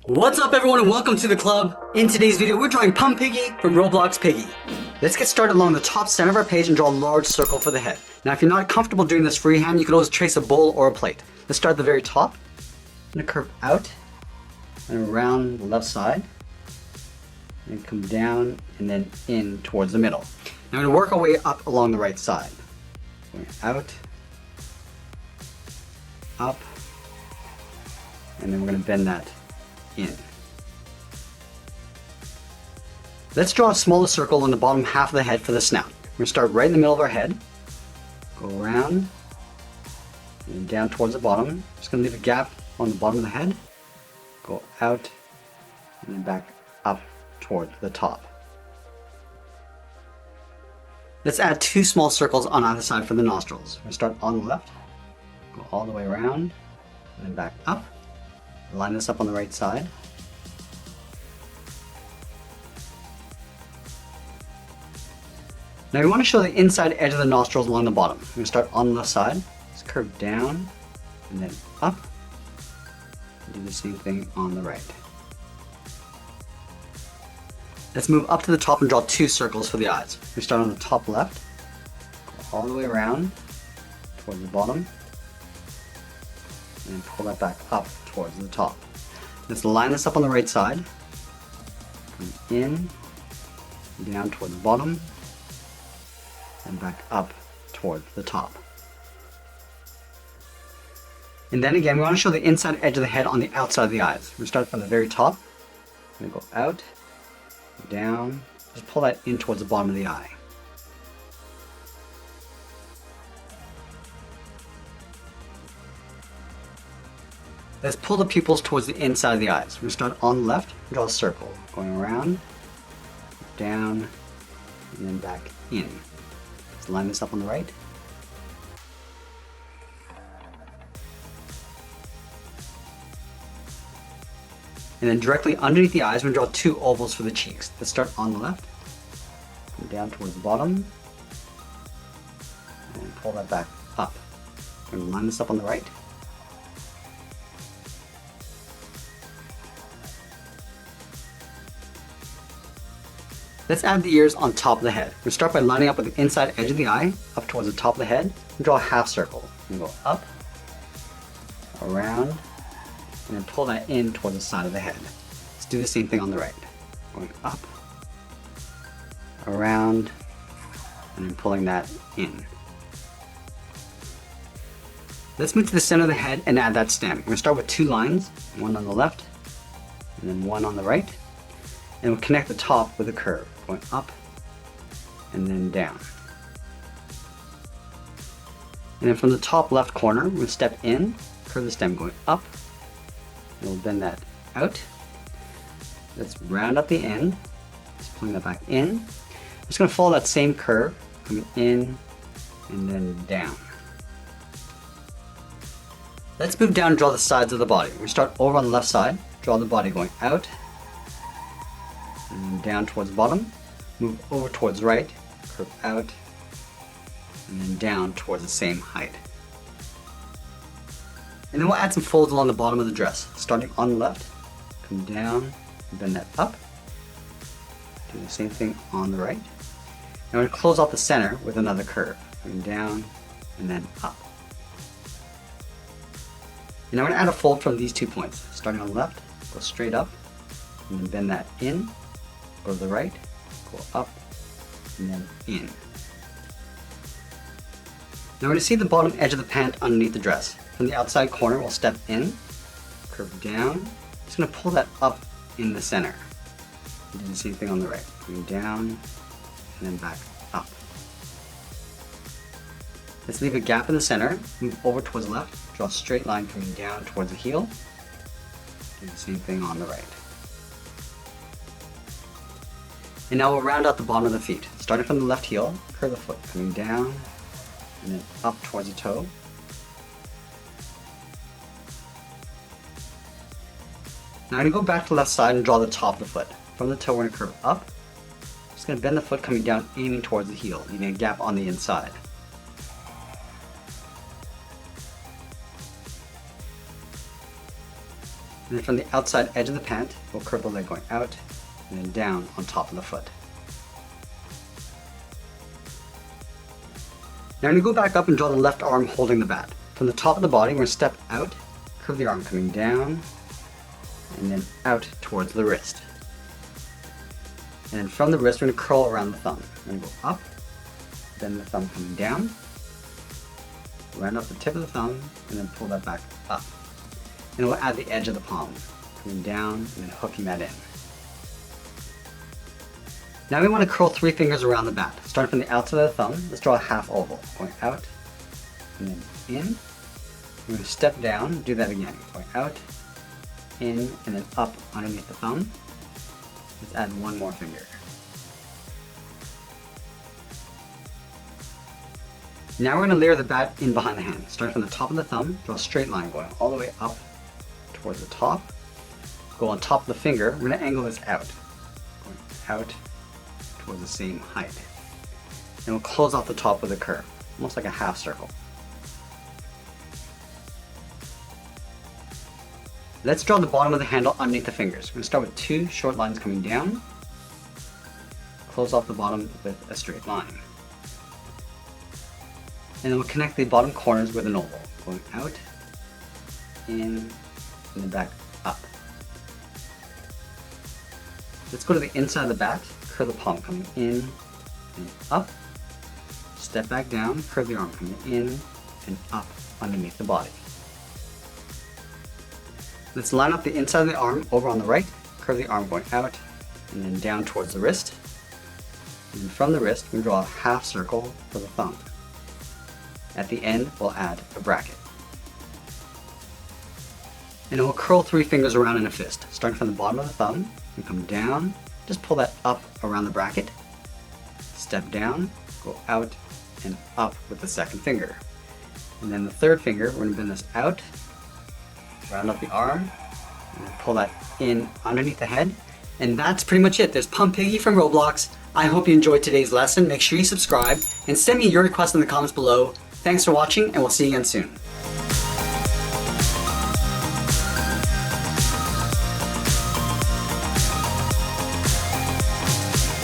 What's up everyone and welcome to the club. In today's video we're drawing Pumpiggy from Roblox Piggy. Let's get started along the top center of our page and draw a large circle for the head. Now if you're not comfortable doing this freehand, you can always trace a bowl or a plate. Let's start at the very top. I'm going to curve out and around the left side. And come down and then in towards the middle. Now I'm going to work our way up along the right side. Going out, up, and then we're going to bend that in. Let's draw a smaller circle on the bottom half of the head for the snout. We're going to start right in the middle of our head, go around, and down towards the bottom. Just going to leave a gap on the bottom of the head, go out, and then back up toward the top. Let's add two small circles on either side for the nostrils. We're going to start on the left, go all the way around, and then back up. Line this up on the right side. Now we want to show the inside edge of the nostrils along the bottom. We're going to start on the left side. Just curve down and then up. And do the same thing on the right. Let's move up to the top and draw two circles for the eyes. We start on the top left, go all the way around towards the bottom, and pull that back up towards the top. Let's line this up on the right side, come in, down towards the bottom, and back up towards the top. And then again, we want to show the inside edge of the head on the outside of the eyes. We're going to start from the very top, we're going to go out, down, just pull that in towards the bottom of the eye. Let's pull the pupils towards the inside of the eyes. We're going to start on the left, draw a circle, going around, down, and then back in. Let's line this up on the right. And then directly underneath the eyes, we're going to draw two ovals for the cheeks. Let's start on the left, come down towards the bottom, and pull that back up. We're going to line this up on the right. Let's add the ears on top of the head. We'll start by lining up with the inside edge of the eye, up towards the top of the head, and draw a half circle. And go up, around, and then pull that in towards the side of the head. Let's do the same thing on the right. Going up, around, and then pulling that in. Let's move to the center of the head and add that stem. We're going to start with two lines, one on the left, and then one on the right. And we'll connect the top with a curve, going up and then down. And then from the top left corner, we'll step in, curve the stem going up, and we'll bend that out. Let's round up the end, just pulling that back in. I'm just going to follow that same curve, coming in and then down. Let's move down and draw the sides of the body. We start over on the left side, draw the body going out, and down towards the bottom, move over towards the right, curve out, and then down towards the same height. And then we'll add some folds along the bottom of the dress. Starting on the left, come down, bend that up, do the same thing on the right. And we're going to close off the center with another curve, coming down and then up. And now we're going to add a fold from these 2 points. Starting on the left, go straight up, and then bend that in. Go to the right, go up, and then in. Now we're going to see the bottom edge of the pant underneath the dress. From the outside corner, we'll step in, curve down. Just going to pull that up in the center. And do the same thing on the right. Going down, and then back up. Let's leave a gap in the center, move over towards the left, draw a straight line coming down towards the heel. Do the same thing on the right. And now we'll round out the bottom of the feet. Starting from the left heel, curve the foot, coming down, and then up towards the toe. Now I'm going to go back to the left side and draw the top of the foot. From the toe we're going to curve up. Just going to bend the foot coming down, aiming towards the heel, leaving a gap on the inside. And then from the outside edge of the pant, we'll curve the leg going out and then down on top of the foot. Now I'm going to go back up and draw the left arm holding the bat. From the top of the body, we're going to step out, curve the arm coming down, and then out towards the wrist. And then from the wrist, we're going to curl around the thumb. We're going to go up, then the thumb coming down, round up the tip of the thumb, and then pull that back up. And we'll add the edge of the palm, coming down, and then hooking that in. Now we want to curl 3 fingers around the bat. Starting from the outside of the thumb, let's draw a half oval, going out, and then in. We're going to step down, do that again, going out, in, and then up underneath the thumb. Let's add 1 more finger. Now we're going to layer the bat in behind the hand. Starting from the top of the thumb, draw a straight line going all the way up towards the top. Go on top of the finger, we're going to angle this out. Going out towards the same height. And we'll close off the top with a curve, almost like a half circle. Let's draw the bottom of the handle underneath the fingers. We're going to start with 2 short lines coming down. Close off the bottom with a straight line. And then we'll connect the bottom corners with an oval, going out, in, and then back up. Let's go to the inside of the bat, curve the palm coming in and up, step back down, curve the arm coming in and up underneath the body. Let's line up the inside of the arm over on the right, curve the arm going out and then down towards the wrist. And then from the wrist, we draw a half circle for the thumb. At the end, we'll add a bracket. And then we'll curl 3 fingers around in a fist. Starting from the bottom of the thumb, and come down, just pull that up around the bracket, step down, go out and up with the second finger. And then the third finger, we're going to bend this out, round up the arm, and then pull that in underneath the head. And that's pretty much it. There's Pumpiggy from Roblox. I hope you enjoyed today's lesson. Make sure you subscribe and send me your requests in the comments below. Thanks for watching, and we'll see you again soon.